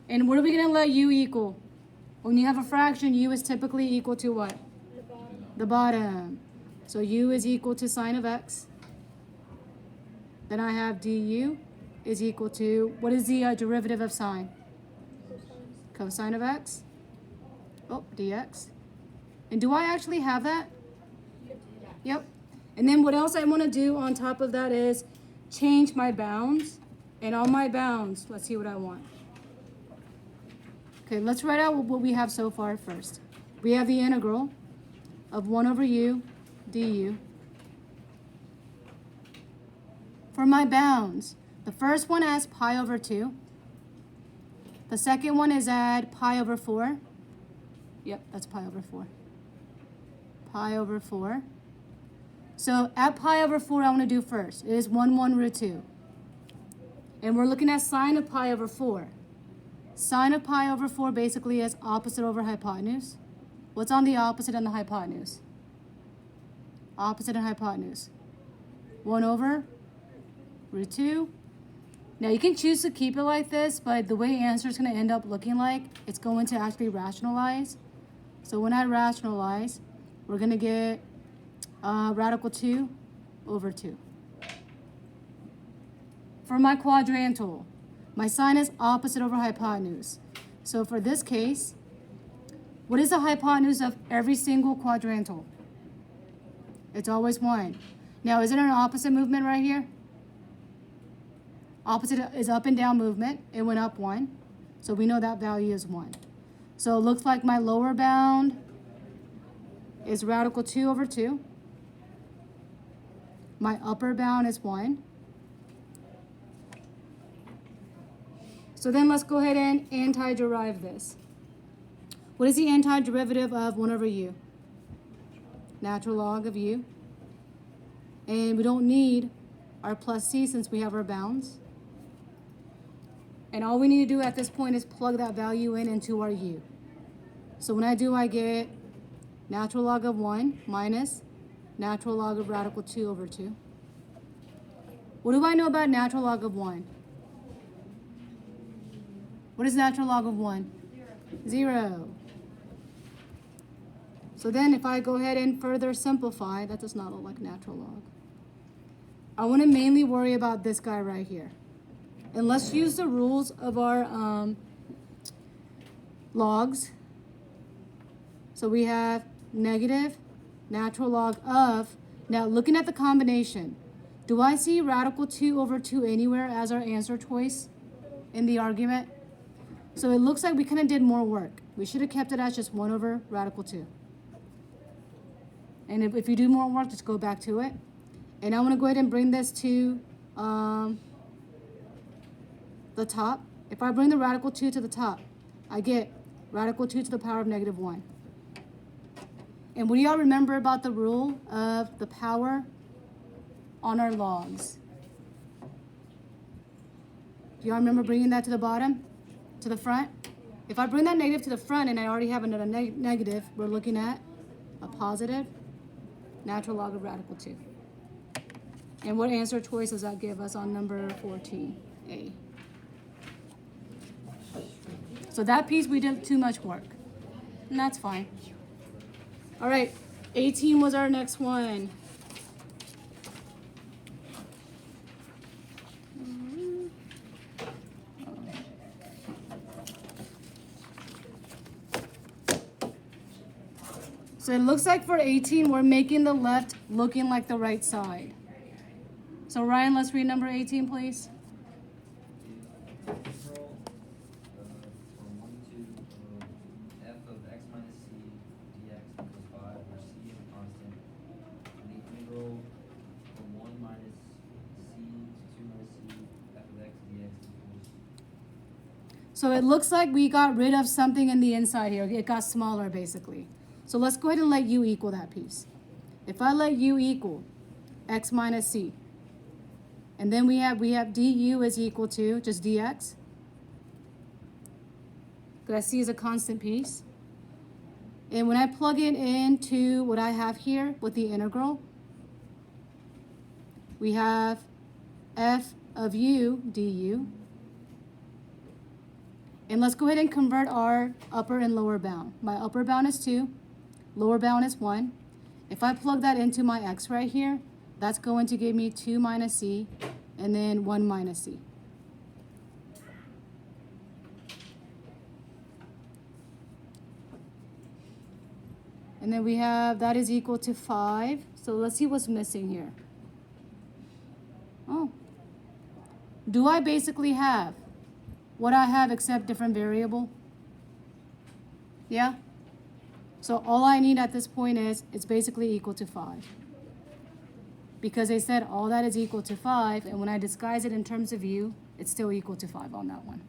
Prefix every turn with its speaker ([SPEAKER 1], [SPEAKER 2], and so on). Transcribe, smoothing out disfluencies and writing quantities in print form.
[SPEAKER 1] And what are we going to let u equal? When you have a fraction, u is typically equal to what? The bottom. So u is equal to sine of x. Then I have du is equal to, what is the derivative of sine? Cosine of x. Oh, dx. And do I actually have that? Yep. And then what else I want to do on top of that is change my bounds. And on my bounds, let's see what I want. Okay, let's write out what we have so far first. We have the integral of 1 over u du. For my bounds, the first one has pi over 2. The second one is at pi over 4. Yep, that's pi over 4. Pi over 4. So at pi over 4, I want to do first. It is 1 root 2. And we're looking at sine of pi over 4. Sine of pi over 4 basically is opposite over hypotenuse. What's on the opposite and the hypotenuse? Opposite and hypotenuse. 1 over root 2. Now you can choose to keep it like this, but the way answer is going to end up looking like, it's going to actually rationalize. So when I rationalize, we're going to get radical 2 over 2. For my quadrantal, my sine is opposite over hypotenuse. So for this case, what is the hypotenuse of every single quadrantal? It's always 1. Now, is it an opposite movement right here? Opposite is up and down movement. It went up 1. So we know that value is 1. So it looks like my lower bound is radical 2 over 2. My upper bound is 1. So then let's go ahead and anti-derive this. What is the antiderivative of 1 over u? Natural log of u. And we don't need our plus c since we have our bounds. And all we need to do at this point is plug that value in into our u. So when I do, I get natural log of 1 minus natural log of radical 2 over 2. What do I know about natural log of 1? What is natural log of 1? 0. So then if I go ahead and further simplify, that does not look like natural log. I want to mainly worry about this guy right here. And let's use the rules of our logs. So we have negative natural log of, now looking at the combination, do I see radical 2 over 2 anywhere as our answer choice in the argument? So it looks like we kind of did more work. We should have kept it as just 1 over radical 2. And if you do more work, just go back to it. And I want to go ahead and bring this to the top. If I bring the radical 2 to the top, I get radical 2 to the power of negative 1. And what do y'all remember about the rule of the power on our logs? Do y'all remember bringing that to the bottom, to the front? If I bring that negative to the front and I already have another negative, we're looking at a positive natural log of radical 2. And what answer choice does that give us on number 14A? So that piece we did too much work, and that's fine. All right, 18 was our next one. So it looks like for 18, we're making the left looking like the right side. So Ryan, let's read number 18, please. So it looks like we got rid of something in the inside here. It got smaller, basically. So let's go ahead and let u equal that piece. If I let u equal x minus c, and then we have du is equal to just dx, because c is a constant piece. And when I plug it into what I have here with the integral, we have f of u du. And let's go ahead and convert our upper and lower bound. My upper bound is 2, lower bound is 1. If I plug that into my x right here, that's going to give me 2 minus c, and then 1 minus c. And then we have that is equal to 5. So let's see what's missing here. Oh. Do I basically have what I have except different variable? Yeah? So all I need at this point is it's basically equal to 5. Because they said all that is equal to 5, and when I disguise it in terms of u, it's still equal to 5 on that one.